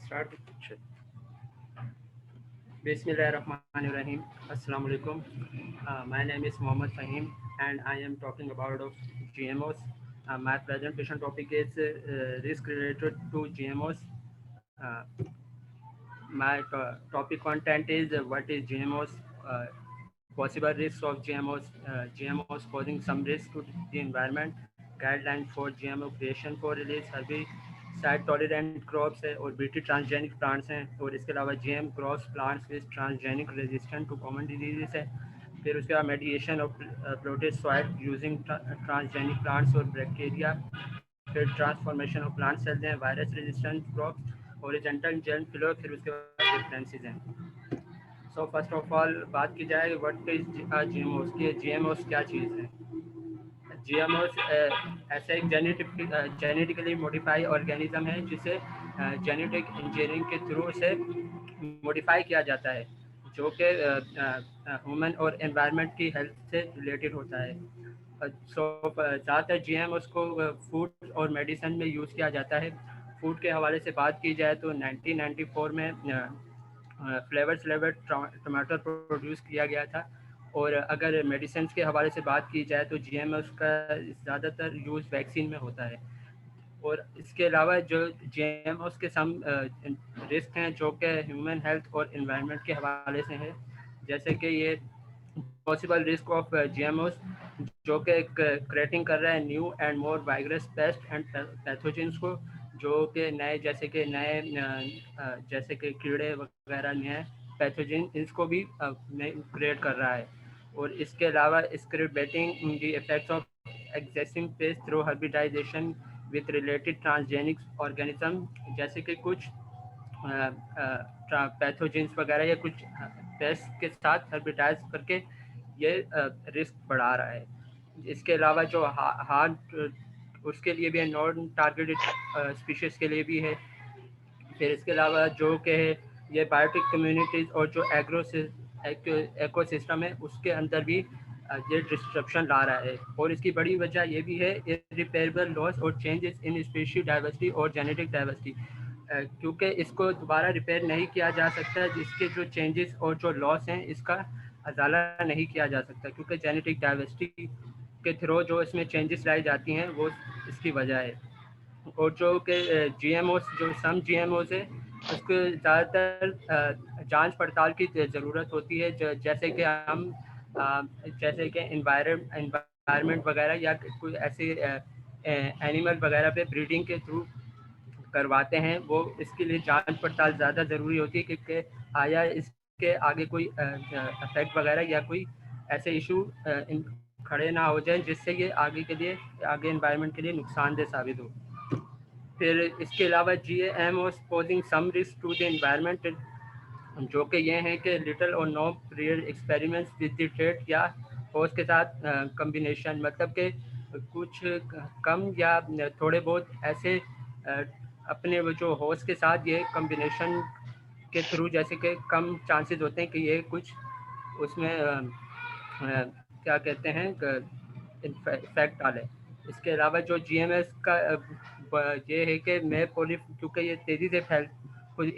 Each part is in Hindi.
start the picture. Bismillahirrahmanirrahim. Assalamu alaikum. My name is Mohammad Fahim and I am talking about of GMOs. My presentation topic is risk related to GMOs. Uh, my topic content is what is GMOs, possible risks of GMOs, GMOs posing some risk to the environment, guidelines for GMO creation for release, herbicide tolerant crops है और बीटी ट्रांसजेनिक प्लांट्स हैं और इसके अलावा GM crops plants with transgenic resistant to common diseases है। फिर उसके बाद mediation of protease soil using transgenic plants और बैक्टीरिया। फिर ट्रांसफॉर्मेशन ऑफ प्लांट सेल्स हैं, virus resistant crops, horizontal gene flow. फिर उसके बाद डिफरेंसेस हैं। सो फर्स्ट ऑफ ऑल बात की जाए व्हाट इज जीएमओस की। जीएमओस क्या चीज़ है? जीएमओस ऐसा एक जेनेटिकली मॉडिफाई ऑर्गेनिज्म है जिसे जेनेटिक इंजीनियरिंग के थ्रू से मॉडिफाई किया जाता है, जो कि ह्यूमन और एनवायरनमेंट की हेल्थ से रिलेटेड होता है। सो ज़्यादातर जीएमओस को फूड और मेडिसिन में यूज़ किया जाता है। फूड के हवाले से बात की जाए तो 1994 में फ्लेवर टमाटर प्रोड्यूस किया गया था। और अगर मेडिसिन के हवाले से बात की जाए तो जीएमओस का ज़्यादातर यूज़ वैक्सीन में होता है। और इसके अलावा जो जीएमओस के सम रिस्क हैं जो कि ह्यूमन हेल्थ और एनवायरनमेंट के हवाले से हैं, जैसे कि ये पॉसिबल रिस्क ऑफ जीएमओस जो कि क्रिएटिंग कर रहा है new and more virus paste and pathogens को, जो कि नए जैसे कि कीड़े वगैरह नए पैथोजन इसको भी क्रिएट कर रहा है। और इसके अलावा scripting the effects of existing pest through hybridisation with related transgenic organism, जैसे कि कुछ पैथोजेंस वगैरह या कुछ पेस्ट के साथ हर्बिटाइज करके ये रिस्क बढ़ा रहा है। इसके अलावा जो हार्ड उसके लिए भी है, नॉन टारगेटेड स्पीशीज़ के लिए भी है। फिर इसके अलावा जो कि ये बायोटिक कम्युनिटीज़ और जो एकोसिस्टम है उसके अंदर भी ये डिस्ट्रप्शन ला रहा है। और इसकी बड़ी वजह ये भी है इरिपेयरेबल लॉस और चेंजेस इन स्पीशीज डाइवर्सिटी और जेनेटिक डाइवर्सिटी, क्योंकि इसको दोबारा रिपेयर नहीं किया जा सकता। जिसके जो चेंजेस और जो लॉस हैं इसका अजाला नहीं किया जा सकता, क्योंकि जेनेटिक डाइवर्सिटी के थ्रू जो इसमें चेंजेस लाई जाती हैं वो इसकी वजह है। और जो कि जीएमओस जो सम जीएमओस है उसको ज़्यादातर जांच पड़ताल की ज़रूरत होती है, जैसे कि हम जैसे कि एनवायरनमेंट वगैरह या कोई ऐसे एनिमल वगैरह पे ब्रीडिंग के थ्रू करवाते हैं, वो इसके लिए जांच पड़ताल ज़्यादा ज़रूरी होती है, क्योंकि आया इसके आगे कोई इफेक्ट वगैरह या कोई ऐसे इशू खड़े ना हो जाए जिससे ये आगे एनवायरनमेंट के लिए नुकसानदेह साबित हो। फिर इसके अलावा GMOs posing some risk to the environment, जो कि ये हैं कि little or no real experiments with the trait या होस्ट के साथ कम्बिनेशन, मतलब कि कुछ कम या थोड़े बहुत ऐसे अपने वो जो होस्ट के साथ ये कम्बिनेशन के थ्रू, जैसे कि कम चांसेस होते हैं कि ये कुछ उसमें क्या कहते हैं इफेक्ट डाले। इसके अलावा जो GMS का ये है कि मैं पोलिफ, क्योंकि ये तेज़ी से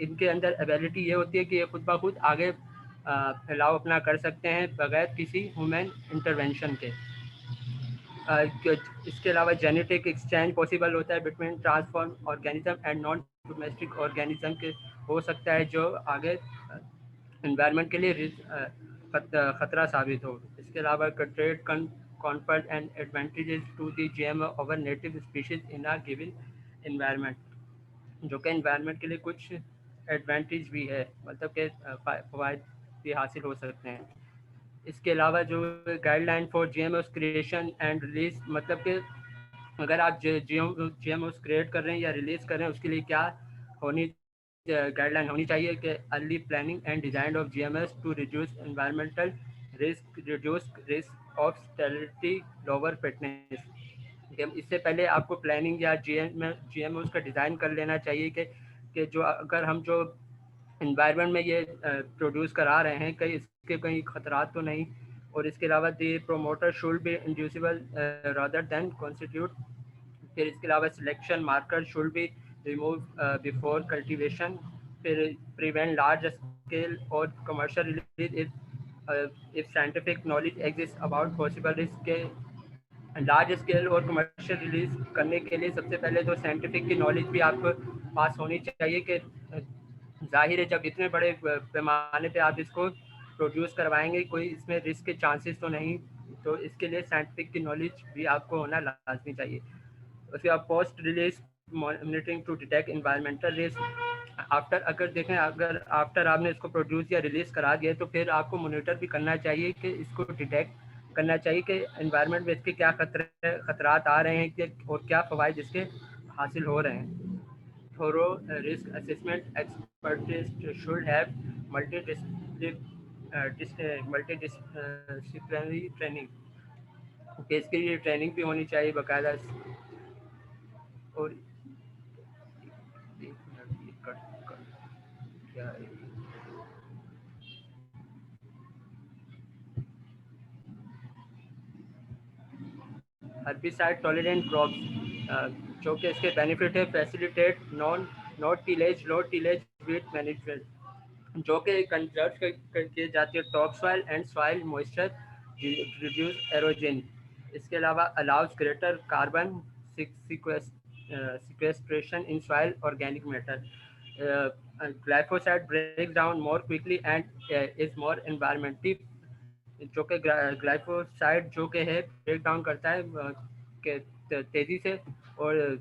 इनके अंदर एबिलिटी ये होती है कि ये खुद ब खुद आगे फैलाव अपना कर सकते हैं बगैर किसी ह्यूमन इंटरवेंशन के। इसके अलावा जेनेटिक एक्सचेंज पॉसिबल होता है between transform organism and non domestic organism के हो सकता है, जो आगे एनवायरनमेंट के लिए खतरा साबित हो। इसके अलावा trait conferred and advantages to the GMO over native species in a given environment, जो कि एनवायरनमेंट के लिए कुछ एडवांटेज भी है, मतलब कि फ़वाइद भी हासिल हो सकते हैं। इसके अलावा जो guideline for GMOs creation and release, मतलब कि अगर आप GMOs क्रिएट कर रहे हैं या रिलीज़ कर रहे हैं उसके लिए क्या होनी गाइडलाइन होनी चाहिए कि early planning and design of GMOs to reduce environmental risk of sterility lower fitness. इससे पहले आपको प्लानिंग या GMOs का डिज़ाइन कर लेना चाहिए कि जो अगर हम जो एनवायरनमेंट में ये प्रोड्यूस करा रहे हैं कहीं इसके कहीं खतरात तो नहीं। और इसके अलावा the promoter should be inducible rather than constitute. फिर इसके अलावा selection marker should be remove before cultivation. फिर prevent large scale or commercial release if scientific knowledge exists about possible risk के लार्ज स्केल और कमर्शियल रिलीज करने के लिए सबसे पहले तो साइंटिफिक की नॉलेज भी आपको पास होनी चाहिए कि जाहिर है जब इतने बड़े पैमाने पे आप इसको प्रोड्यूस करवाएंगे कोई इसमें रिस्क के चांसेस तो नहीं, तो इसके लिए साइंटिफिक की नॉलेज भी आपको होना लाजमी चाहिए। उसके बाद post release monitoring to detect environmental risk. After अगर देखें अगर आफ्टर आपने इसको प्रोड्यूस या रिलीज करा दिया तो फिर आपको मॉनिटर भी करना चाहिए कि इसको डिटेक्ट करना चाहिए कि एनवायरनमेंट में इसके क्या खतरात आ रहे हैं कि और क्या फ़वाइद इसके हासिल हो रहे हैं। Thorough risk assessment experts should have multidisciplinary training कि इसके लिए ट्रेनिंग भी होनी चाहिए बाकायदा। और एक मिनट ये कट क्या है, हर्बिसाइड टॉलरेंट क्रॉप्स जो कि इसके बेनिफिट है facilitate non not tillage low tillage weed management जो कि कंजर्व किए जाती है top soil and soil moisture reduce erosion. इसके अलावा allows greater carbon sequestration in soil organic matter. Glyphosate break down more quickly and is more environmentally जो कि ग्लाइफोसाइड जो कि है ब्रेक डाउन करता है तेज़ी से और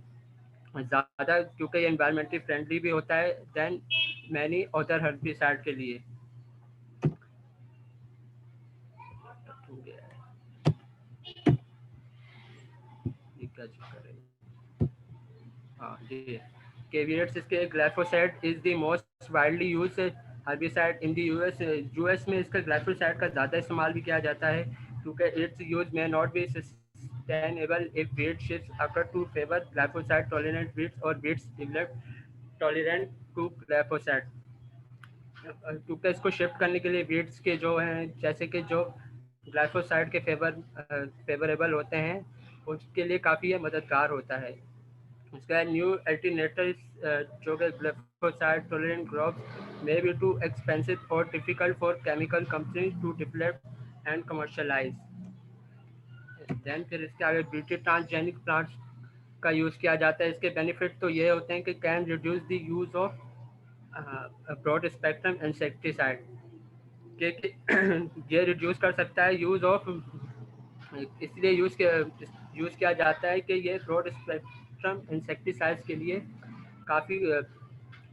ज़्यादा क्योंकि ये इन्वायरमेंटली फ्रेंडली भी होता है दैन मैनी अदर हर्बिसाइड के लिए। ये क्या चक्कर है, हाँ जी। केवियट्स इसके glyphosate is the most widely use herbicide in the US. US में इसका ग्लाइफोसाइड का ज़्यादा इस्तेमाल भी किया जाता है क्योंकि its use may not be sustainable if weed shifts occur to favour glyphosate tolerant weeds और weeds develop tolerant to glyphosate. क्योंकि इसको शिफ्ट करने के लिए वीट्स के जो हैं जैसे कि जो ग्लाइफोसाइड के फेवरेबल होते हैं उसके लिए काफ़ी ये मददगार होता है। उसका न्यू अल्टरनेटिव्स जो कि glyphosate tolerant crops may be too expensive और difficult for chemical companies to develop and commercialise. Then फिर इसके आगे ब्यूटी ट्रांसजेनिक प्लांट्स का यूज़ किया जाता है। इसके बेनिफिट तो ये होते हैं कि can reduce the use of broad spectrum insecticide के ये रिड्यूस कर सकता है यूज़ ऑफ, इसलिए यूज़ किया जाता है कि ये ब्रॉड स्पेक्ट्रम इंसेक्टिसाइड्स के लिए काफ़ी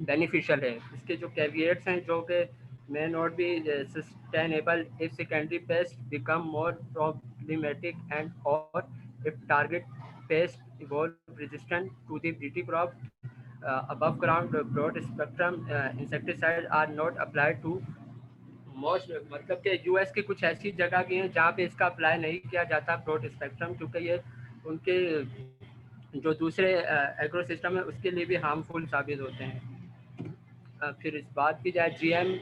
बेनिफिशियल है। इसके जो कैविएट्स हैं जो कि may not be sustainable if secondary pest become more problematic and और if target pest evolve resistant to the BT crop above ground broad spectrum insecticides are not applied to most, मतलब कि यूएस की कुछ ऐसी जगह भी हैं जहाँ पे इसका अप्लाई नहीं किया जाता ब्रॉड स्पेक्ट्रम क्योंकि ये उनके जो दूसरे एग्रो सिस्टम है उसके लिए भी हार्मफुल साबित होते हैं। फिर इस बात की जाए GM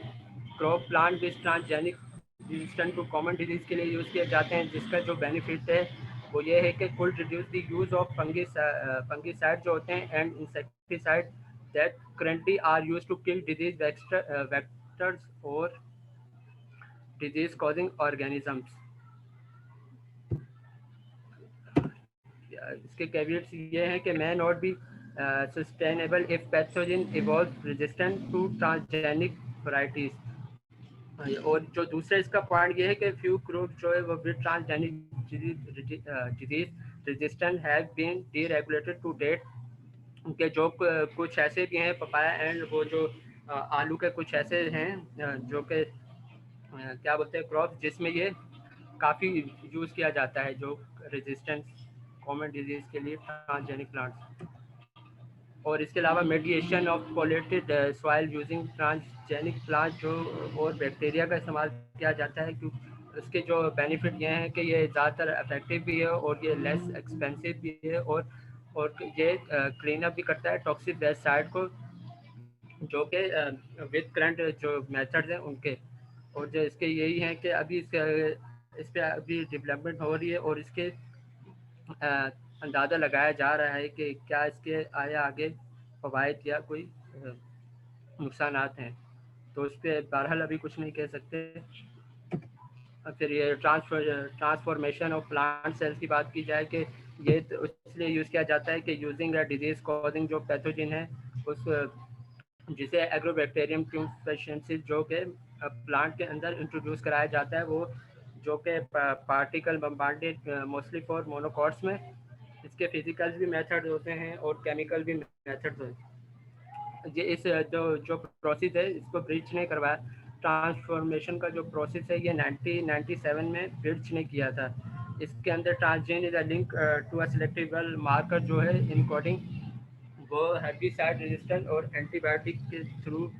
crop plant based transgenic resistant to common disease के लिए यूज़ किए जाते हैं जिसका जो बेनिफिट है वो ये है कि could reduce the use of fungicide जो होते हैं and insecticide that currently are use to kill disease vectors और डिजीज कॉजिंग ऑर्गेनिजम्स। इसके कैवियट्स ये हैं कि may not be sustainable if pathogen evolve resistant to transgenic varieties। और जो दूसरा इसका पॉइंट ये है कि फ्यू क्रूप जो है वो भी transgenic disease resistant have been deregulated to date. उनके जो कुछ ऐसे भी हैं पपाया एंड वो जो आलू के कुछ ऐसे हैं जो कि क्या बोलते हैं क्रॉप जिसमें ये काफ़ी यूज़ किया जाता है जो रेजिस्टेंस कॉमन डिजीज़ के लिए ट्रांसजेनिक प्लांट्स। और इसके अलावा मेडिएशन of polluted soil using transgenic plant जो और बैक्टीरिया का इस्तेमाल किया जाता है क्योंकि उसके जो बेनिफिट ये हैं कि ये ज़्यादातर इफेक्टिव भी है और ये लेस एक्सपेंसिव भी है और ये क्लीन अप भी करता है टॉक्सिक वेस्ट साइड को जो कि विद करंट जो मेथड्स हैं उनके। और जो इसके यही हैं कि अभी इस पर अभी डेवलपमेंट हो रही है और इसके अंदाज़ा लगाया जा रहा है कि क्या इसके आया आगे फ़वाइद या कोई नुकसानात हैं, तो उस पर बहरहाल अभी कुछ नहीं कह सकते। फिर ये ट्रांसफॉर्मेशन ऑफ प्लांट सेल्स की बात की जाए कि ये तो इसलिए यूज़ किया जाता है कि यूजिंग डिजीज कॉजिंग जो पैथोजन है उस जिसे एग्रोबैक्टीरियम ट्यूबेशियंसिस जो कि प्लांट के अंदर इंट्रोड्यूस कराया जाता है, वो जो कि particle bombarded mostly for monocots में। इसके फिजिकल भी मेथड होते हैं और केमिकल भी मेथड होते हैं। ये इस जो प्रोसेस है इसको ब्रिज ने करवाया। ट्रांसफॉर्मेशन का जो प्रोसेस है ये 1997 में ब्रिज ने किया था। इसके अंदर transgene is a link to a selectable marker जो है इनकोडिंग वो हेर्बिसाइड रेजिस्टेंट और एंटीबायोटिक के थ्रू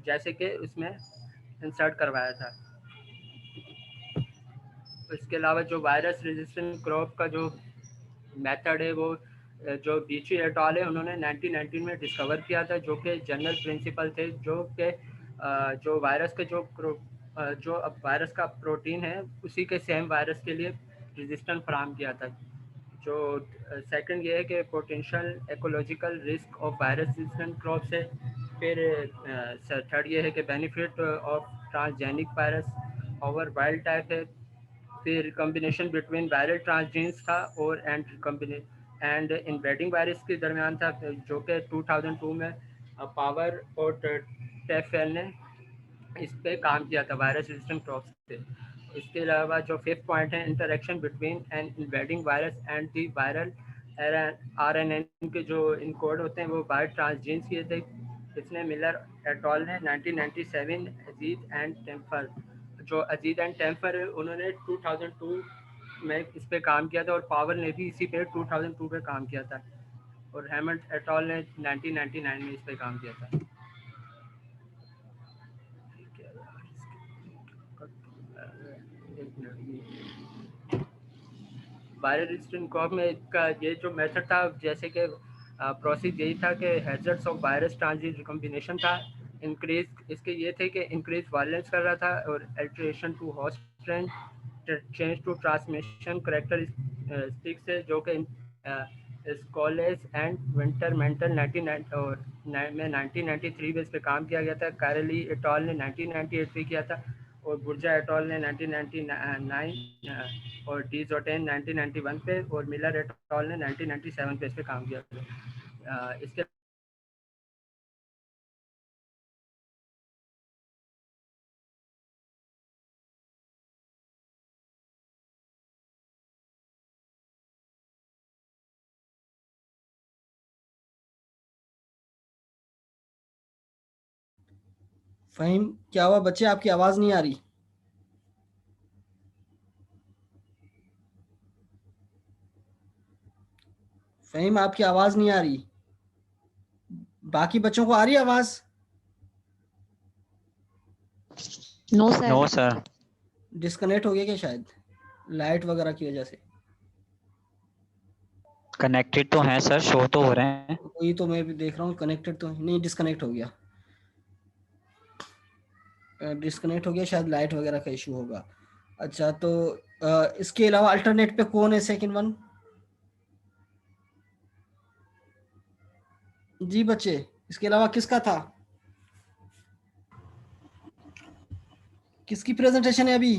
जैसे कि उसमें इंसर्ट करवाया था। इसके अलावा जो वायरस रेजिस्टेंट क्रॉप का जो मेथड है वो जो बीची एटॉल है उन्होंने 1919 में डिस्कवर किया था, जो कि जनरल प्रिंसिपल थे, जो कि जो वायरस के जो अब वायरस का प्रोटीन है उसी के सेम वायरस के लिए रेजिस्टेंट फराम किया था। जो सेकंड ये है कि potential ecological risk of virus resistant crop से। फिर थर्ड ये है कि benefit of transgenic virus over wild type है। फिर कॉम्बिनेशन बिटवीन वायरल ट्रांसजीन्स था और एंड इनब्रेडिंग वायरस के दरमियान था, जो कि 2002 में पावर और टेफेल ने इस पे काम किया था वायरस रेजिस्टेंट क्रॉप्स पे। इसके अलावा जो फिफ्थ पॉइंट है interaction between an invading virus and the viral RNN के जो इनकोड होते हैं वो बायो ट्रांसजीन्स किए थे। इसने मिलर एटॉल ने 1997 अजीज एंड टेम्पर जो अजीज एंड टेम्पर उन्होंने 2002 में इस पे काम किया था, और पावर ने भी इसी पे 2002 पे काम किया था, और हेमंड एटॉल ने 1999 में इस पे काम किया था। वायरल रेजिस्टेंट क्रॉप में इसका ये जो मेथड था, जैसे कि प्रोसेस यही था कि hazards of virus transit recombination था। इंक्रीज इसके ये थे कि इंक्रीज वायलेंस कर रहा था, और alteration to host strength, change to transmission characteristics से, जो कि स्कॉलेस एंड विंटर मेंटल 1993 में इस पर काम किया गया था। कैरली एटॉल ने 1998 में किया था, और बुर्जा एटॉल ने 1999 और डी जोटेन 1991 पे, और मिलर एटॉल ने 1997 पे इस पे काम किया था। इसके फ़हीम, क्या हुआ बच्चे, आपकी आवाज़ नहीं आ रही? फ़हीम, आपकी आवाज़ नहीं आ रही। बाकी बच्चों को आ रही है आवाज़? No sir. No sir. Disconnect हो गया क्या शायद, लाइट वगैरह की वजह से? कनेक्टेड तो हैं सर, शो तो हो रहे हैं। वही तो मैं भी देख रहा हूँ, कनेक्टेड तो नहीं, डिस्कनेक्ट हो गया। डिस्कनेक्ट हो गया, शायद लाइट वगैरह का इशू होगा। अच्छा, तो इसके अलावा अल्टरनेट पे कौन है सेकंड वन? जी बच्चे, इसके अलावा किसका था? किसकी प्रेजेंटेशन है अभी?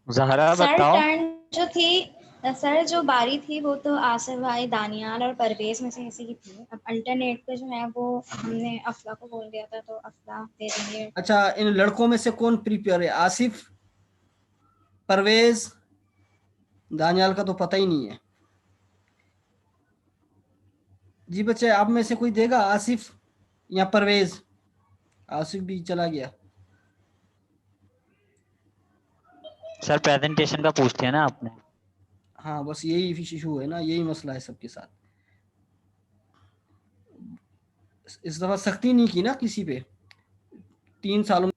ज़हरा सर बताओ। टर्न जो थी, सर जो बारी थी वो तो आसिफ भाई, दानियाल और परवेज में से किसी की थी। अब अल्टरनेट पे जो है वो हमने अफला को बोल दिया था, तो अफला दे देंगे। अच्छा, इन लड़कों में से कौन प्रिपेयर है? आसिफ, परवेज, दानियाल का तो पता ही नहीं है। जी बच्चे, आप में से कोई देगा? आसिफ या परवेज? आसिफ भी चला गया। सर प्रेजेंटेशन का पूछते हैं ना आपने। हाँ, बस यही इशू है ना, यही मसला है सबके साथ। इस दफा सख्ती नहीं की ना किसी पे, 3 सालों।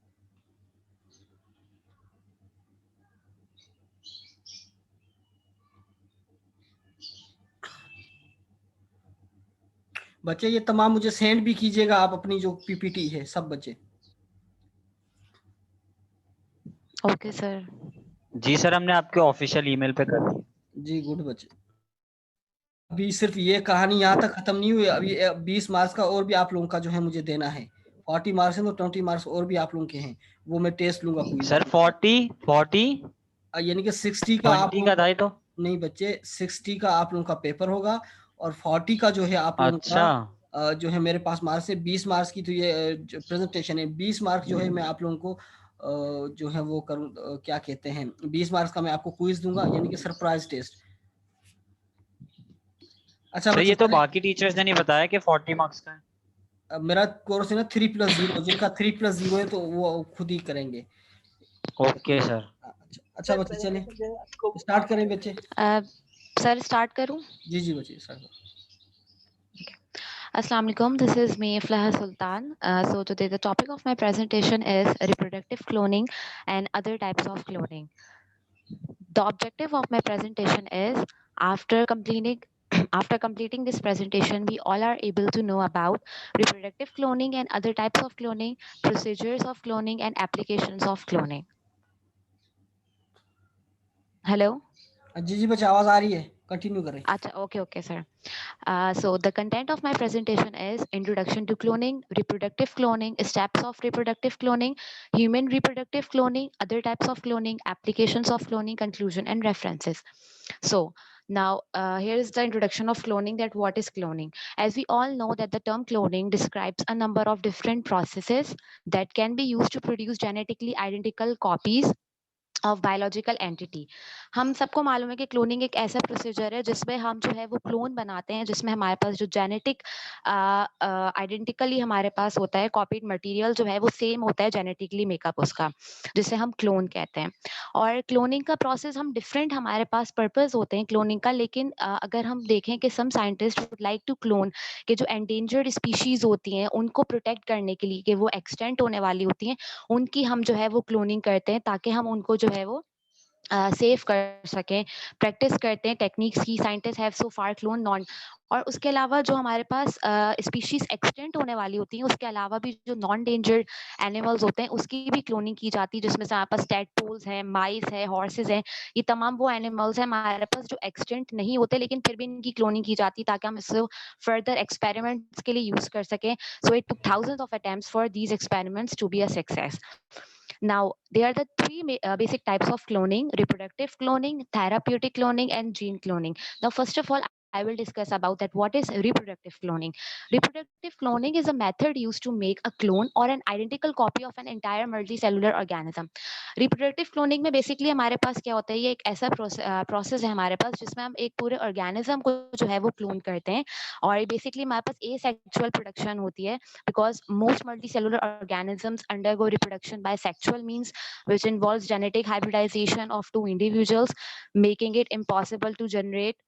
बच्चे ये तमाम मुझे सेंड भी कीजिएगा आप, अपनी जो पीपीटी है, सब बच्चे। Okay sir. जी सर, हमने आपके ऑफिशियल ईमेल पे कर दिया। जी गुड बच्चे। अभी सिर्फ ये कहानी यहाँ तक खत्म नहीं हुई, अभी 20 मार्क्स का और भी आप लोगों का जो है मुझे देना है, 40 मार्क्स हैं तो 20 मार्क्स और भी आप लोगों के हैं, वो मैं टेस्ट लूंगा क्विज। सर 40 यानी कि 60 का आप 20 का था ये तो। नहीं बच्चे, 60 का आप लोगों का पेपर होगा और 40 का जो है आप लोगों अच्छा का जो है मेरे पास मार्क्स है। 20 मार्क्स की तो ये प्रेजेंटेशन है, 20 मार्क्स जो है मैं आप लोगों को जो है वो करूँ, क्या कहते हैं, 20 मार्क्स का मैं आपको क्विज दूंगा, यानी कि सरप्राइज टेस्ट। अच्छा सर बच्चे ये तो चले, बाकी टीचर्स ने नहीं बताया कि 40 मार्क्स का है। मेरा कोर्स है ना 3+0, जिनका 3+0 है तो वो खुद ही करेंगे। Okay sir. अच्छा बच्चे चले स्टार्ट करें बच्चे। सर स्टार्ट करूं? जी जी बच्चे स्टार्ट करो। Assalamu alaikum. This is me, Flaha Sultan. So today the topic of my presentation is reproductive cloning and other types of cloning. The objective of my presentation is after completing this presentation, we all are able to know about reproductive cloning and other types of cloning, procedures of cloning, and applications of cloning. Hello? जी जी बच्चे आवाज आ रही है, कंटिन्यू करें। Acha, okay, sir. So the content of my presentation is introduction to cloning, reproductive cloning, steps of reproductive cloning, human reproductive cloning, other types of cloning, applications of cloning, conclusion, and references. So now here is the introduction of cloning, that what is cloning. As we all know that the term cloning describes a number of different processes that can be used to produce genetically identical copies of biological entity. हम सबको मालूम है कि क्लोनिंग एक ऐसा प्रोसीजर है जिसमें हम जो है वो क्लोन बनाते हैं, जिसमें हमारे पास जो जेनेटिक आइडेंटिकली हमारे पास होता है, कॉपीड मटेरियल जो है वो सेम होता है जेनेटिकली मेकअप उसका, जिसे हम क्लोन कहते हैं। और क्लोनिंग का प्रोसेस हम डिफरेंट, हमारे पास पर्पस होते हैं क्लोनिंग का, लेकिन अगर हम देखें कि some scientist would like to clone कि जो एंडेंजर्ड स्पीशीज होती हैं उनको प्रोटेक्ट करने के लिए, कि वो एक्सटेंट होने वाली होती हैं, उनकी हम जो है वो क्लोनिंग करते हैं ताकि हम उनको जो है वो सेव कर सकें। प्रैक्टिस करते हैं टेक्निक्स की, scientist have so far clone non. और उसके अलावा जो हमारे पास स्पीशीज एक्सटेंट होने वाली होती हैं, उसके अलावा भी जो नॉन डेंजर्ड एनिमल्स होते हैं उसकी भी क्लोनिंग की जाती है, जिसमें से हमारे पास टैडपोल्स हैं, माइस है, हॉर्सेस हैं। ये तमाम वो एनिमल्स हैं हमारे पास जो एक्सटेंट नहीं होते, लेकिन फिर भी इनकी क्लोनिंग की जाती है ताकि हम इसको फर्दर एक्सपेरिमेंट्स के लिए यूज कर सकें। So it took thousands of attempts for these experiments to be a success. Now, there are the three basic types of cloning: reproductive cloning, therapeutic cloning, and gene cloning. Now, first of all, I will discuss about that what is reproductive cloning. Reproductive cloning is a method used to make a clone or an identical copy of an entire multicellular organism. Reproductive cloning में basically हमारे पास क्या होता है, ये एक ऐसा प्रोसेस है हमारे पास जिसमें हम एक पूरे ऑर्गेनिज्म को जो है वो क्लोन करते हैं, और बेसिकली हमारे पास asexual प्रोडक्शन होती है, because most multicellular organisms undergo reproduction by sexual means, which involves genetic hybridization of two individuals, making it impossible to generate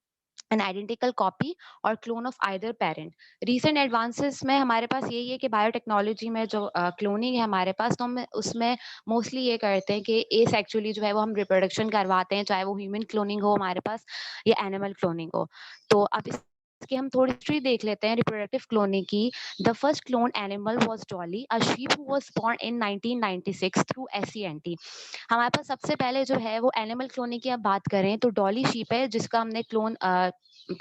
an identical copy or clone of either parent. Recent advances में हमारे पास यही है कि बायोटेक्नोलॉजी में जो क्लोनिंग है हमारे पास, तो हम उसमें मोस्टली ये करते हैं कि asexually जो है वो हम रिप्रोडक्शन करवाते हैं, चाहे वो ह्यूमन क्लोनिंग हो हमारे पास या एनिमल क्लोनिंग हो। तो अब इसकी हम थोड़ी हिस्ट्री देख लेते हैं रिप्रोडक्टिव क्लोनिंग की। The first clone animal was Dolly, a sheep who was born in 1996 through SCNT। हमारे पास सबसे पहले जो है वो एनिमल क्लोनिंग की अब बात करें तो डॉली शीप है, जिसका हमने क्लोन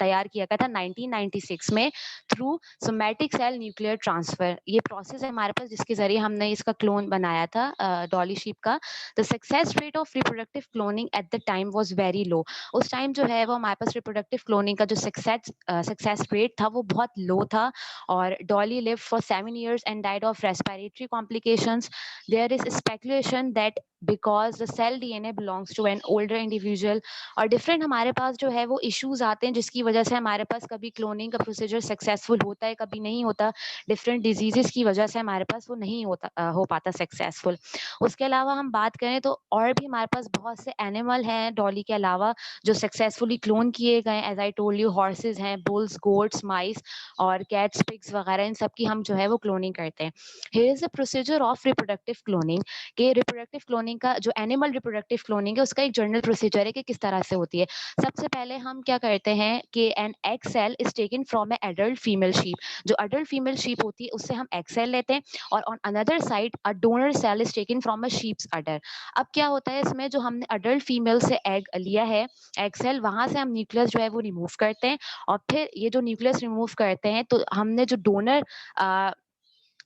तैयार किया गया था 1996 में through somatic cell nuclear transfer. ये प्रोसेस है हमारे पास जिसके जरिए हमने इसका क्लोन बनाया था डॉली शीप का। The success rate of reproductive cloning at the time was very low. उस टाइम जो है वो हमारे पास रिप्रोडक्टिव क्लोनिंग का जो सक्सेस रेट था वो बहुत लो था, और Dolly live for 7 years and died of respiratory complications. There is speculation that because the cell DNA belongs to an older individual, और डिफरेंट हमारे पास जो है वो इश्यूज आते हैं जिसकी वजह से हमारे पास कभी क्लोनिंग का प्रोसीजर सक्सेसफुल होता है, कभी नहीं होता। डिफरेंट डिजीजेस की वजह से हमारे पास वो नहीं हो पाता सक्सेसफुल। उसके अलावा हम बात करें तो और भी हमारे पास बहुत से एनिमल हैं डॉली के अलावा जो सक्सेसफुली क्लोन किए गए। As I told you, horses हैं, बुल्स, गोट्स, माइस और कैट्स, पिग्स वगैरह, इन सब की हम जो है वो क्लोनिंग करते हैं। Here is the procedure of reproductive cloning. के रिप्रोडक्टिव क्लोनिंग का जो एनिमल रिप्रोडक्टिव क्लोनिंग है उसका एक जनरल प्रोसीजर है कि किस तरह से होती है। सबसे पहले हम क्या करते हैं कि an egg cell is taken from a adult female sheep. जो अडल्ट फीमेल शीप होती है उससे हम एग सेल लेते हैं, और on another side a donor cell is taken from a sheep's udder. अब क्या होता है इसमें, जो हमने अडल्ट फीमेल से एग लिया है, एग सेल, वहां से हम न्यूक्लियस जो है वो रिमूव करते हैं, और फिर ये जो न्यूक्लियस रिमूव करते हैं तो हमने जो डोनर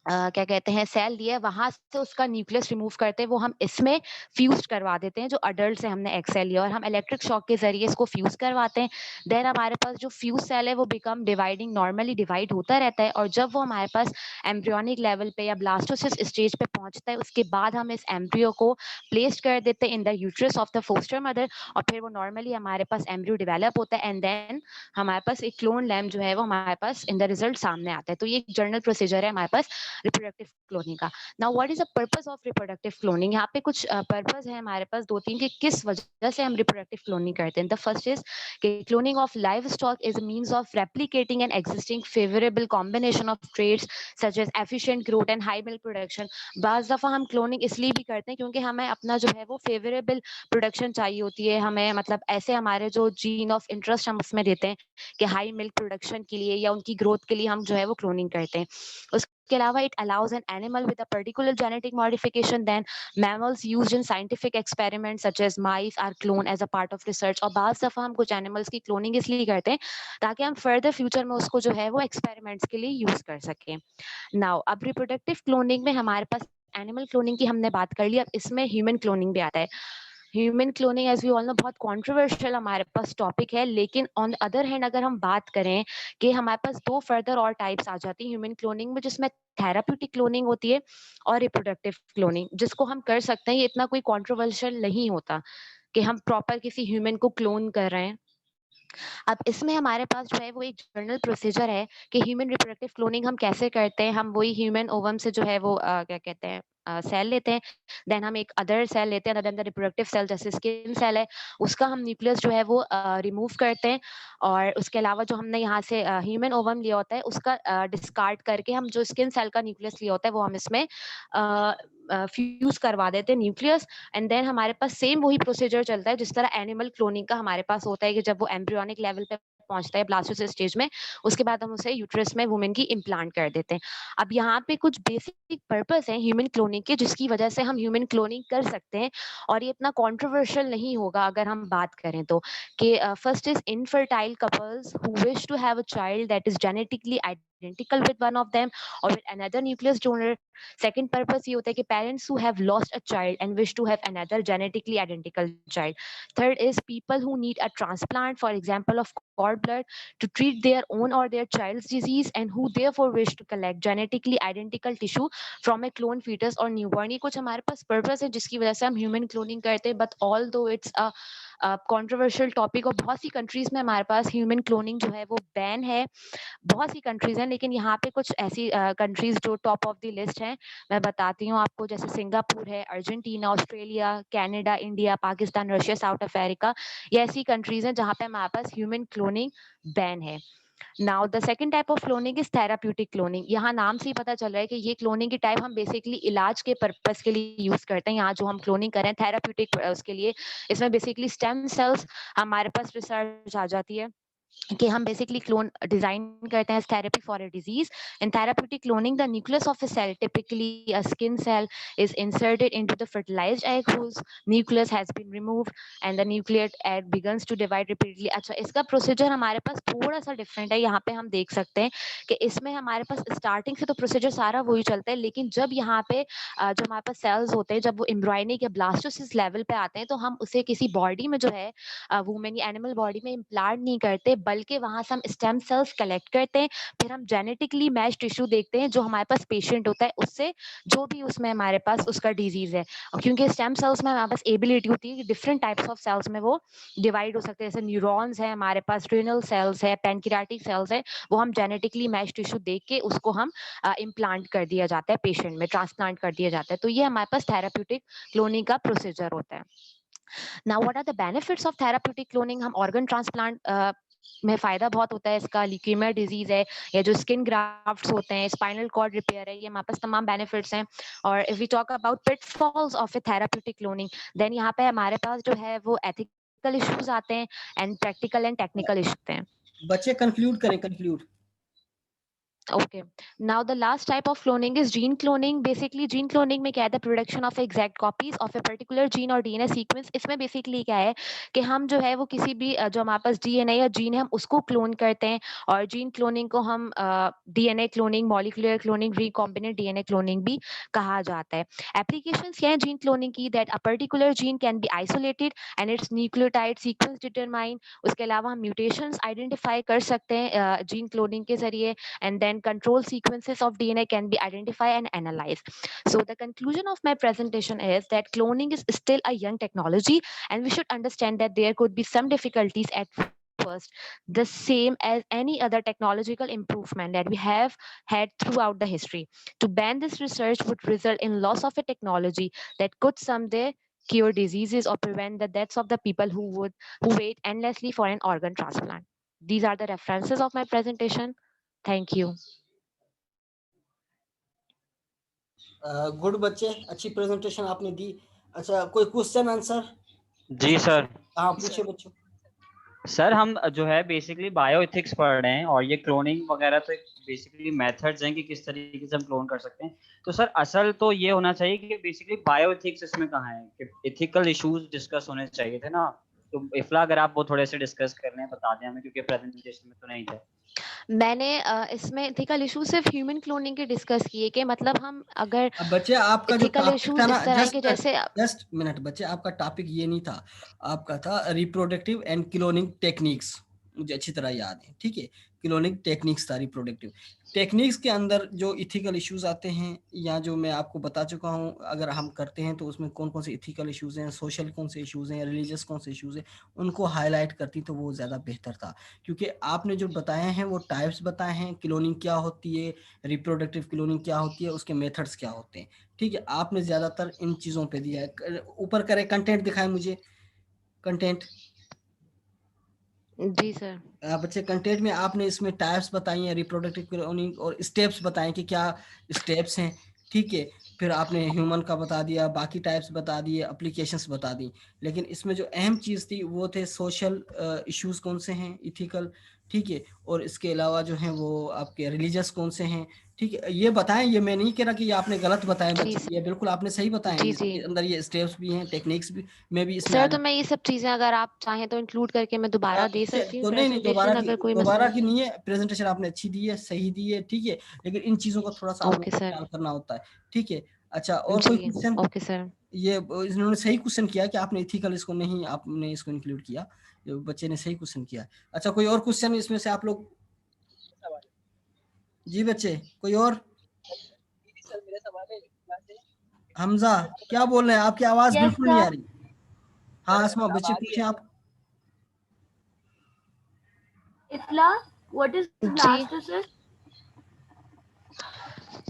क्या कहते हैं सेल दिया है, वहां से उसका न्यूक्लियस रिमूव करते हैं, वो हम इसमें फ्यूज करवा देते हैं। जो अडल्ट से हमने एक्स सेल लिया और हम इलेक्ट्रिक शॉक के जरिए इसको फ्यूज करवाते हैं। देन हमारे पास जो फ्यूज सेल है वो बिकम डिवाइडिंग, नॉर्मली डिवाइड होता रहता है, और जब वो हमारे पास एम्ब्रियोनिक लेवल पे या ब्लास्टोसिस स्टेज पे पहुंचता है, उसके बाद हम इस एम्ब्रियो को प्लेस कर देते हैं in the uterus of the foster mother, और फिर वो नॉर्मली हमारे पास एम्ब्रियो डेवलप होता है, एंड देन हमारे पास एक क्लोन लैम्प जो है वो हमारे पास इन द रिजल्ट सामने आता है। तो ये एक जनरल प्रोसीजर है हमारे पास रिप्रोडक्टिव क्लोनिंग का। Now what is the purpose of reproductive cloning? यहाँ पे कुछ पर्पस है हमारे पास दो तीन कि किस वजह से हम रिप्रोडक्टिव क्लोनिंग करते हैं। द फर्स्ट इज कि cloning of livestock is a means of replicating an existing favourable combination of traits such as efficient growth and high milk production. बाज दफा हम क्लोनिंग इसलिए भी करते हैं क्योंकि हमें अपना जो है वो फेवरेबल प्रोडक्शन चाहिए होती है, हमें मतलब ऐसे हमारे जो जीन ऑफ इंटरेस्ट हम उसमें देते हैं कि हाई मिल्क प्रोडक्शन के लिए या उनकी ग्रोथ के लिए हम जो है वो क्लोनिंग करते हैं। उसके अलावा it allows an animal with a particular genetic modification then mammals used in scientific experiments such as mice are cloned as a part of research। और बाज़ दफ़ा हम कुछ एनिमल्स की क्लोनिंग इसलिए करते हैं ताकि हम फर्दर फ्यूचर में उसको जो है वो एक्सपेरिमेंट्स के लिए यूज कर सकें। नाउ अब रिप्रोडक्टिव क्लोनिंग में हमारे पास एनिमल क्लोनिंग की हमने बात कर ली, अब इसमें ह्यूमन क्लोनिंग भी आता है। Human cloning as we all know बहुत कंट्रोवर्शियल हमारे पास टॉपिक है, लेकिन ऑन द अदर हैंड अगर हम बात करें कि हमारे पास दो फर्दर और टाइप्स आ जाती है ह्यूमन क्लोनिंग में, जिसमें थेराप्यूटिक क्लोनिंग होती है और रिप्रोडक्टिव क्लोनिंग, जिसको हम कर सकते हैं। ये इतना कोई कंट्रोवर्शियल नहीं होता कि हम प्रॉपर किसी ह्यूमन को क्लोन कर रहे हैं। अब इसमें हमारे पास जो है वो एक जनरल प्रोसीजर है कि ह्यूमन रिप्रोडक्टिव क्लोनिंग हम कैसे करते हैं। हम वही ह्यूमन ओवम से जो है वो क्या कहते हैं सेल लेते हैं, देन हम एक अदर सेल लेते हैं other than the reproductive cell, जैसे स्किन सेल है, उसका हम न्यूक्लियस जो है वो रिमूव करते हैं, और उसके अलावा जो हमने यहाँ से ह्यूमन ओवम लिया होता है उसका डिस्कार्ड करके हम जो स्किन सेल का न्यूक्लियस लिया होता है वो हम इसमें फ्यूज करवा देते हैं न्यूक्लियस, एंड देन हमारे पास सेम वही प्रोसीजर चलता है जिस तरह एनिमल क्लोनिंग का हमारे पास होता है कि जब वो एम्ब्रियोनिक लेवल पे पहुंचता है ब्लास्टोसिस स्टेज में, उसके बाद हम उसे यूट्रस में वुमेन की इम्प्लांट कर देते हैं। अब यहाँ पे कुछ बेसिक पर्पस है ह्यूमन क्लोनिंग के जिसकी वजह से हम ह्यूमन क्लोनिंग कर सकते हैं, और ये इतना कंट्रोवर्शियल नहीं होगा अगर हम बात करें तो। कि first is infertile couples who wish to have a child that is genetically identical with one of them or with another nucleus donor। Second purpose ये होता है कि parents who have lost a child and wish to have another genetically identical child। Third is people who need a transplant, for example of cord blood, to treat their own or their child's disease and who therefore wish to collect genetically identical tissue from a clone fetus or newborn। ये कुछ हमारे पास purpose है जिसकी वजह से हम human cloning करते हैं, but although it's a controversial topic और बहुत सी कंट्रीज में हमारे पास ह्यूमन क्लोनिंग जो है वो बैन है। बहुत सी कंट्रीज हैं, लेकिन यहाँ पे कुछ ऐसी कंट्रीज जो टॉप ऑफ द लिस्ट हैं मैं बताती हूँ आपको, जैसे सिंगापुर है, Argentina, Australia, Canada, India, Pakistan, Russia, south Africa. ये ऐसी कंट्रीज हैं जहाँ पे हमारे पास ह्यूमन क्लोनिंग बैन है। Now the second type of cloning is therapeutic cloning. यहाँ नाम से ही पता चल रहा है कि ये क्लोनिंग की टाइप हम बेसिकली इलाज के पर्पस के लिए यूज करते हैं। यहाँ जो हम क्लोनिंग कर रहे हैं थेराप्यूटिक उसके लिए, इसमें बेसिकली स्टेम सेल्स हमारे पास रिसर्च आ जाती है कि हम बेसिकली क्लोन डिजाइन करते हैं therapy for a disease. In therapeutic cloning the nucleus of a cell, typically a skin cell, is inserted into the fertilised egg whose nucleus has been removed and the nucleate egg begins to divide repeatedly। अच्छा, इसका प्रोसीजर हमारे पास थोड़ा सा डिफरेंट है। यहाँ पे हम देख सकते हैं कि इसमें हमारे पास स्टार्टिंग से तो प्रोसीजर सारा वही चलता है, लेकिन जब यहाँ पे जो हमारे पास सेल्स होते हैं जब वो एम्ब्रॉयनिक या ब्लास्टोसिस लेवल पे आते हैं तो हम उसे किसी बॉडी में जो है वुमेन या एनिमल बॉडी में इम्प्लांट नहीं करते, बल्कि वहां से हम स्टेम सेल्स कलेक्ट करते हैं, फिर हम जेनेटिकली मैच टिश्यू देखते हैं जो हमारे पास पेशेंट होता है उससे, जो भी उसमें हमारे पास उसका डिजीज है। और क्योंकि स्टेम सेल्स में हमारे पास एबिलिटी होती है कि डिफरेंट टाइप्स ऑफ सेल्स में वो डिवाइड हो सकते हैं, जैसे न्यूरॉन्स है हमारे पास, रीनल सेल्स है, पैनक्रियाटिक सेल्स है, वो हम जेनेटिकली मैच टिश्यू देख के उसको हम इम्प्लांट कर दिया जाता है पेशेंट में, ट्रांसप्लांट कर दिया जाता है। तो ये हमारे पास थेराप्यूटिक क्लोनिंग का प्रोसीजर होता है। Now what are the benefits of therapeutic cloning? हम ऑर्गन ट्रांसप्लांट में फायदा बहुत होता है इसका, ल्यूकेमिया डिजीज है या जो स्किन ग्राफ्ट्स होते हैं, स्पाइनल कॉर्ड रिपेयर है, ये हमारे पास तमाम बेनिफिट्स हैं। और if we talk about pitfalls of a therapeutic cloning, then यहाँ पे हमारे पास जो है वो एथिकल इश्यूज आते हैं and practical and technical issues हैं। बच्चे कंक्लूड करें, conclude. Okay. Now the last type of cloning is gene cloning. Basically gene cloning में क्या है, the production of exact copies of a particular gene और DNA sequence. इसमें basically क्या है कि हम जो है वो किसी भी जो हमारे पास DNA या जीन है हम उसको क्लोन करते हैं, और जीन क्लोनिंग को हम DNA cloning, molecular cloning, recombinant DNA cloning भी कहा जाता है. Applications क्या है जीन क्लोनिंग की, that a particular gene can be isolated and its nucleotide sequence determined. उसके अलावा हम mutations identify कर सकते हैं जीन क्लोनिंग के जरिए, and then control sequences of DNA can be identified and analyzed. So the conclusion of my presentation is that cloning is still a young technology, and we should understand that there could be some difficulties at first, the same as any other technological improvement that we have had throughout the history. To ban this research would result in loss of a technology that could someday cure diseases or prevent the deaths of the people who wait endlessly for an organ transplant. These are the references of my presentation. Thank you. Good बच्चे, अच्छी प्रेजेंटेशन आपने दी. अच्छा, कोई क्वेश्चन आंसर? जी सर. हाँ पूछे बच्चों. सर हम जो है बेसिकली बायो एथिक्स पढ़ रहे हैं, और ये क्लोनिंग वगैरह तो बेसिकली मेथड्स हैं कि किस तरीके से हम क्लोन कर सकते हैं. तो सर असल तो ये होना चाहिए कि बेसिकली बायो एथिक्स इसमें कहाँ है, कि एथिकल इश्यूज डिस्कस होने चाहिए थे ना. तो इफला अगर आप वो थोड़े से डिस्कस कर लें, बता दें हमें, क्योंकि प्रेजेंटेशन में तो नहीं थे. मैंने इसमें एथिकल इशू सिर्फ ह्यूमन क्लोनिंग के डिस्कस किए, कि मतलब हम अगर अब बच्चे आपका जो एथिकल टॉपिक इश्यूज था ना, इस तरह के जैसे जस्ट मिनट बच्चे, आपका टॉपिक ये नहीं था. आपका था रिप्रोडक्टिव एंड क्लोनिंग टेक्निक्स. मुझे अच्छी तरह याद है, ठीक है. क्लोनिंग टेक्निक्स था, रिप्रोडक्टिव टेक्निक्स के अंदर जो इथिकल इश्यूज आते हैं, या जो मैं आपको बता चुका हूं, अगर हम करते हैं तो उसमें कौन कौन से इथिकल इश्यूज हैं, सोशल कौन से इश्यूज हैं, रिलीजियस कौन से इश्यूज हैं, उनको हाईलाइट करती तो वो ज़्यादा बेहतर था. क्योंकि आपने जो बताए हैं वो टाइप्स बताए हैं, क्लोनिंग क्या होती है, रिप्रोडक्टिव क्लोनिंग क्या होती है, उसके मेथड्स क्या होते हैं, ठीक है. आपने ज़्यादातर इन चीज़ों पे दिया है. ऊपर करें, कंटेंट दिखाएं मुझे, कंटेंट. जी सर. बच्चे कंटेंट में आपने इसमें टाइप्स बताई हैं, रिप्रोडक्टिव क्लोनिंग, और स्टेप्स बताएं कि क्या स्टेप्स हैं, ठीक है. फिर आपने ह्यूमन का बता दिया, बाकी टाइप्स बता दिए, एप्लीकेशंस बता दी. लेकिन इसमें जो अहम चीज़ थी वो थे सोशल इश्यूज कौन से हैं, इथिकल, ठीक है. और इसके अलावा जो हैं वो आपके रिलीजियस कौन से हैं, ठीक है. ये बताएं, ये मैं नहीं कह रहा कि ये आपने गलत बताएं जी बच्चे, सर. ये बिल्कुल आपने सही बताएं. जी इसके जी अंदर ये स्टेप्स भी हैं, टेक्निक्स भी में भी इसमें सर, आ तो मैं ये सब चीजें अगर आप चाहें तो इंक्लूड करके मैं दोबारा दे सकती हूँ तो नहीं प्रेजेंटेशन, अगर कोई मसला दोबारा की नहीं. नहीं है. प्रेजेंटेशन आपने अच्छी दी है, सही दी है, ठीक है. लेकिन इन चीजों का थोड़ा सा आप लोगों ओके को सर. ख्याल करना होता है, ठीक है. अच्छा, और कोई जी क्वेश्चन? Okay sir. ये इन्होंने सही क्वेश्चन किया कि आपने इथिकल इसको नहीं, आपने इसको इंक्लूड किया. ये बच्चे ने सही क्वेश्चन किया. अच्छा, कोई और क्वेश्चन इसमें से आप लोग? जी बच्चे, कोई और? हमजा क्या बोल रहे हैं, आपकी आवाज Yes, बिल्कुल नहीं आ sir. रही. हाँ आसमा, बच्चे पूछे आप. Ifla, what is जी. blastocyst?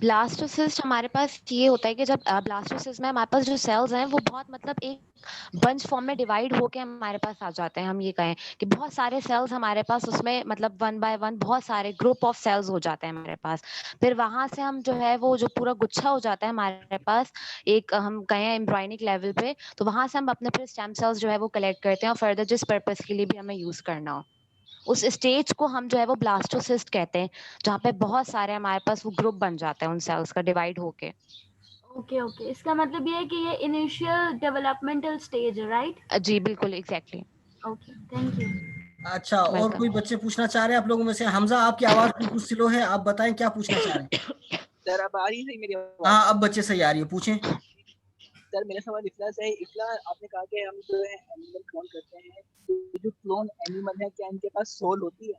ब्लास्टोसिस्ट हमारे पास ये होता है कि जब ब्लास्टोसिस्ट में हमारे पास जो सेल्स हैं वो बहुत मतलब एक बंच फॉर्म में डिवाइड होके हमारे पास आ जाते हैं. हम ये कहें कि बहुत सारे सेल्स हमारे पास उसमें मतलब वन बाय वन बहुत सारे ग्रुप ऑफ सेल्स हो जाते हैं हमारे पास. फिर वहां से हम जो है वो जो पूरा गुच्छा हो जाता है हमारे पास, एक हम कहें एम्ब्रायनिक लेवल पे, तो वहां से हम अपने फिर स्टेम सेल्स जो है वो कलेक्ट करते हैं और फर्दर जिस पर्पस के लिए भी हमें यूज करना हो उस स्टेज को हम जो है वो ब्लास्टोसिस्ट कहते हैं, जहाँ पे बहुत सारे हमारे पास वो ग्रुप बन जाते हैं उन सेल्स का डिवाइड होके. ओके ओके, इसका मतलब ये है कि ये इनिशियल डेवलपमेंटल स्टेज है, राइट? जी बिल्कुल एग्जैक्टली. Okay, thank you. अच्छा, और वेलकम. कोई बच्चे पूछना चाह रहे हैं आप लोगों में से? हमजा, आपकी आवाज बिल्कुल स्लो है, आप बताएं क्या पूछना चाह रहे हैं. सर अब आ रही है मेरी आवाज? हाँ, अब बच्चे सही आ रही है, पूछें. सर मेरा सवाल इफला से है. इफला, आपने कहा कि हम जो है एनिमल क्लोन करते हैं, तो जो क्लोन एनिमल है क्या इनके पास सोल होती है?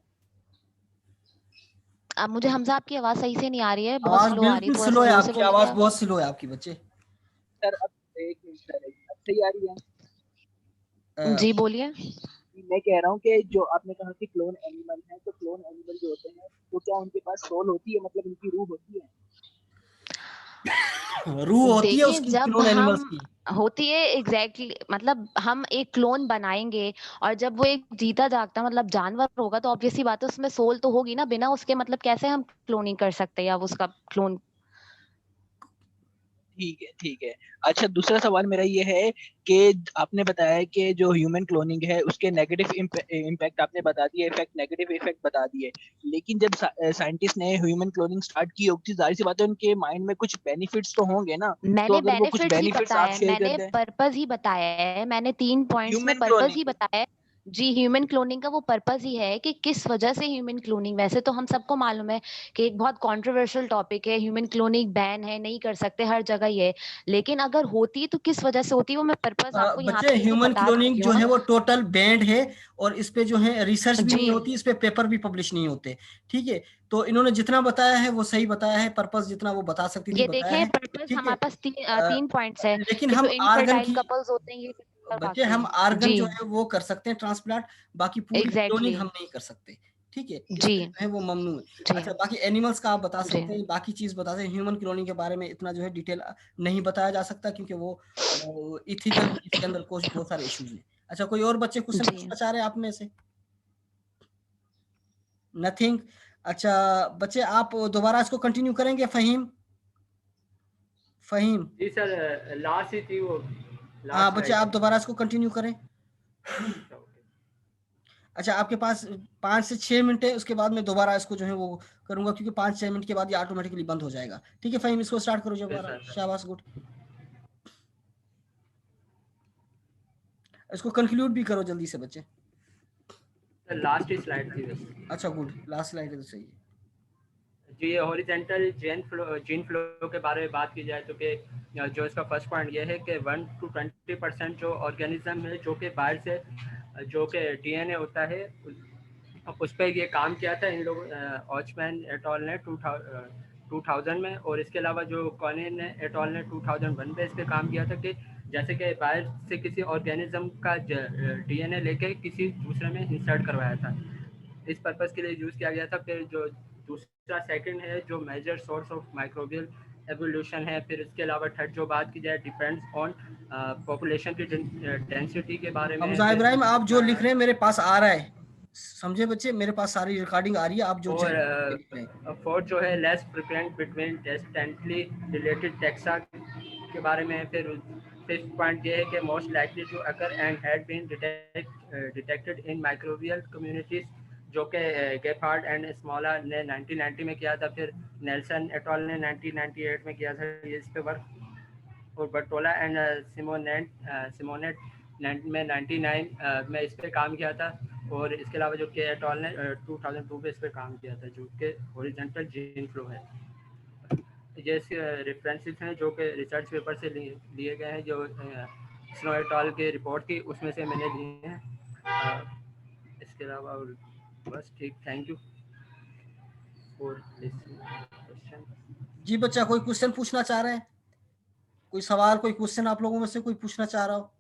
अब मुझे हमजा आपकी आवाज सही से नहीं आ रही है, बहुत आवाज स्लो आ रही है, बिल्कुल थोड़ा स्लो सा है जोर से आपकी, बोलेंगे आवाज आप. बहुत स्लो है आपकी बच्चे. सर अब एक मिनट सर, अब सही आ रही है? जी बोलिए. मैं कह रहा हूँ कि जो आपने कहा कि क्लोन एनिमल है, तो क्लोन एनिमल जो होते हैं तो क्या उनके पास सोल होती है, मतलब उनकी रूह होती है? रूह होती है देखिए उसकी, जब क्लोन एनिमल्स हम की. होती है एग्जैक्टली मतलब हम एक क्लोन बनाएंगे और जब वो एक जीता जागता मतलब जानवर होगा तो ऑब्वियसली बात है उसमें सोल तो होगी ना, बिना उसके मतलब कैसे हम क्लोनिंग कर सकते हैं या उसका क्लोन. ठीक है। अच्छा, दूसरा सवाल मेरा ये है कि आपने बताया कि जो ह्यूमन क्लोनिंग है उसके नेगेटिव इम्पैक्ट आपने बता दिए, नेगेटिव इफेक्ट बता दिए, लेकिन जब साइंटिस्ट ने ह्यूमन क्लोनिंग स्टार्ट की होगी, जाहिर सी बात है उनके माइंड में कुछ बेनिफिट्स तो होंगे ना। तो मैंने अगर वो कुछ बेनिफिट्स ही बेनिफिट्स आप बताया है, शेयर कर मैंने दें पर्पस ही बताया है, मैंने 3 पॉइंट्स में ह्यूमन पर्पस ही क्लोनिंग। बताया है। जी, ह्यूमन क्लोनिंग का वो पर्पस ही है कि किस वजह से ह्यूमन क्लोनिंग, वैसे तो हम सबको मालूम है कि एक बहुत कंट्रोवर्शियल टॉपिक है, ह्यूमन क्लोनिंग बैन है, नहीं कर सकते, हर जगह ही है, लेकिन अगर होती तो किस वजह से होती, वो मैं पर्पस आपको यहाँ बच्चे पे लेके ह्यूमन बता क्लोनिंग चुकी जो हूँ है ना। वो टोटल बैंड है, और इस पे जो है रिसर्च भी नहीं जी होती, इस पे पेपर भी पब्लिश नहीं होते। ठीक है, तो इन्होंने जितना बताया है वो सही बताया है, पर्पस जितना वो बता सकती थी ये बताया देखें, है। पर्पस ठीक है, हमारे पास 3 पॉइंट्स है लेकिन कि जो हम आर्गन इनफर्टाइल की, कपल्स होते हैं ये और बच्चे बाकी। हम आर्गन जी जो है वो कर सकते हैं ट्रांसप्लांट, बाकी पूरी क्लोनिंग एग्जैक्टली हम नहीं कर सकते। ठीक है, जी इसमें जो है वो ममनू है। जी अच्छा, बाकी एनिमल्स का आप बता जी सकते हैं, बाकी चीज बता सकते हैं। ह्यूमन क्लोनिंग के बारे में इतना जो है डिटेल नहीं बताया जा सकता, क्योंकि वो इथिकल इसके अंदर कुछ बहुत सारे इश्यूज हैं। अच्छा, कोई और बच्चे क्वेश्चन जी। पूछना चाह रहे हैं आप में से? नथिंग। अच्छा बच्चे, आप दोबारा इसको कंटिन्यू करेंगे? फहीम, फहीम। जी सर, लास्ट ही थी वो, हाँ लास्ट बच्चे, स्लाइड आप थी। दोबारा इसको कंटिन्यू करें। ओके। अच्छा, आपके पास 5 से 6 मिनट है, उसके बाद मैं दोबारा इसको जो है वो करूंगा, क्योंकि 5-6 मिनट के बाद ये ऑटोमेटिकली बंद हो जाएगा। ठीक है फहीम, इसको स्टार्ट करो ओके दोबारा। सर। शाबाश, गुड। इसको कंक्लूड भी करो जल्दी से बच्चे। सर लास्ट ही स्लाइड थी बस। अच्छा गुड, लास्ट स्लाइड है तो सही है। जी, हॉरिजेंटल जीन फ्लो के बारे में बात की जाए तो कि जो इसका फर्स्ट पॉइंट ये है कि 1 to 20% जो ऑर्गेनिज्म है जो कि बाहर से जो कि डीएनए होता है उस पर ये काम किया था इन लोग ऑचमैन एटॉल ने 2000 में, और इसके अलावा जो कॉनिन एटॉल ने 2001 में इस पर काम किया था कि जैसे कि बाहर से किसी ऑर्गेनिज्म का डीएनए लेके किसी दूसरे में इंसर्ट करवाया था, इस पर्पज़ के लिए यूज़ किया गया था। फिर जो दूसरा सेकंड है जो major source of microbial evolution है। फिर इसके अलावा थर्ड जो बात की जाए डिपेंड्स ऑन पॉपुलेशन की डेंसिटी के बारे में है। हमजा फिर इब्राहिम, आप जो लिख रहे हैं मेरे पास आ रहा है, समझे बच्चे, मेरे पास सारी रिकॉर्डिंग आ रही है, आप जो और लिख रहे हैं। फोर्थ जो है less frequent between distantly related taxa के बारे में है। फिर फिफ्थ पॉइंट ये है कि most likely to occur and had been detected in microbial communities, जो कि गेफार्ड एंड स्मॉला ने 1990 में किया था। फिर नेल्सन एटॉल ने 1998 में किया था इस पे वर्क, और बर्टोला एंड सिमोनेट में 99 में इस पे काम किया था। और इसके अलावा जो के एटॉल ने 2002 में इस पे काम किया था, जो कि हॉरिजॉन्टल जीन फ्लो है। ये इसके रेफरेंसेस हैं जो कि रिसर्च पेपर से लिए गए हैं, जो स्नो एटॉल के रिपोर्ट की उसमें से मैंने लिए हैं। इसके अलावा बस ठीक, thank you for listening question. जी बच्चा, कोई क्वेश्चन पूछना चाह रहे हैं? कोई सवाल, कोई क्वेश्चन आप लोगों में से कोई पूछना चाह रहा हो?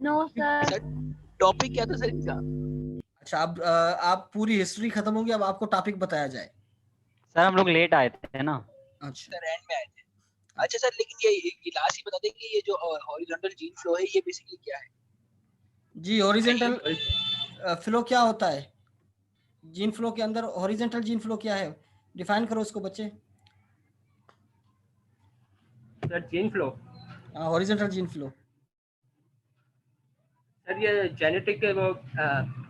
No sir. सर टॉपिक क्या था सर इसका? अच्छा, अब आप पूरी हिस्ट्री खत्म होगी, अब आपको टॉपिक बताया जाए। सर हम लोग लेट आए थे ना। अच्छा सर एंड में आए थे। अच्छा सर, लेकिन ये लास्ट ही बता दें कि ये जो हॉरिजॉन्टल जीन फ्लो है ये बेसिकली क्या है? जी, हॉरिजॉन्टल फ्लो क्या होता है? जीन फ्लो के अंदर हॉरिजॉन्टल जीन फ्लो क्या है, डिफाइन करो इसको बच्चे। Sir gene flow, horizontal gene flow. Sir ये जेनेटिक के वो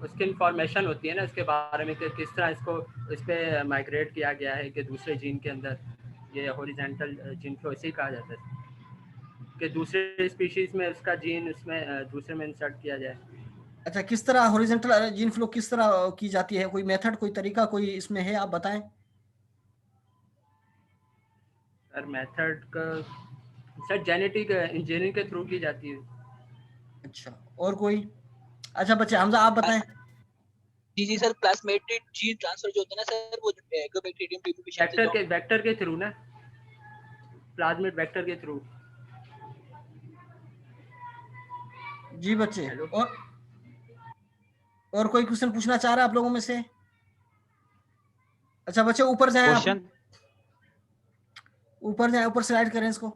उसकी इंफॉर्मेशन होती है ना इसके बारे में कि किस तरह इसको इस पर माइग्रेट किया गया है कि दूसरे जीन के अंदर, ये हॉरिजॉन्टल जीन फ्लो इसे कहा जाता है कि दूसरे स्पीशीज में उसका जीन उसमें दूसरे में इंसर्ट किया जाए। अच्छा, किस तरह हॉरिजॉन्टल जीन फ्लो किस तरह की जाती है? कोई मेथड, कोई तरीका, कोई इसमें है, आप बताएं। सर मेथड का सर जेनेटिक इंजीनियरिंग के थ्रू की जाती है। अच्छा, और कोई? अच्छा बच्चे, हमजा आप बताएं। जी जी सर, प्लाज्मेटेड जीन ट्रांसफर जो होता है ना सर, वो एगोबैक्टीरियम ट्यूबिफिकेशन से जो वेक्टर के थ्रू ना, प्लाज्मिड वेक्टर के थ्रू। जी बच्चे, हेलो और कोई क्वेश्चन पूछना चाह रहा है आप लोगों में से? अच्छा बच्चे, ऊपर जाएं आप, क्वेश्चन ऊपर जाएं, ऊपर स्लाइड करें इसको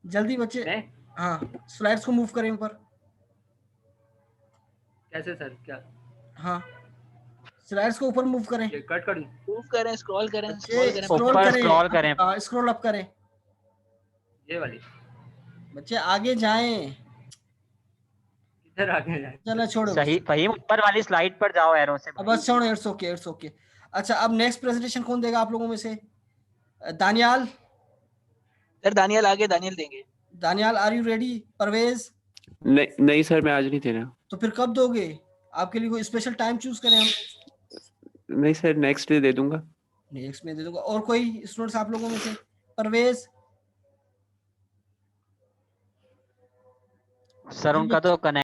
जल्दी बच्चे। मैं हाँ, स्लाइड्स को मूव करें ऊपर। कैसे सर क्या? हाँ, स्लाइड्स को ऊपर मूव करें, ये कट कर दूं? मूव करें, स्क्रॉल करें, बच्चे स्क्रॉल करें, स्क्रॉल ऊपर करें, स्क्रॉल करें। स्क्रॉल अप करें, ये वाली बच्चे आगे जाएं। इधर आगे जाए। चलो छोड़ो सही फहीम, ऊपर वाली स्लाइड पर जाओ एरो से अब भाई। बस छोड़ो, इट्स ओके इट्स ओके। अच्छा अब नेक्स्ट प्रेजेंटेशन कौन देगा आप लोगों में से? दानियाल, सर दानियाल आगे, दानियाल देंगे। Daniyal are you ready? Parvez? नहीं नहीं सर, मैं आज नहीं दे रहा। तो फिर कब दोगे? आपके लिए कोई स्पेशल टाइम चूज करें हम? नहीं सर, नेक्स्ट डे दे दूंगा। नेक्स्ट में दे दूंगा। और कोई स्टूडेंट्स आप लोगों में से? परवेज? सर उनका तो कनेक्ट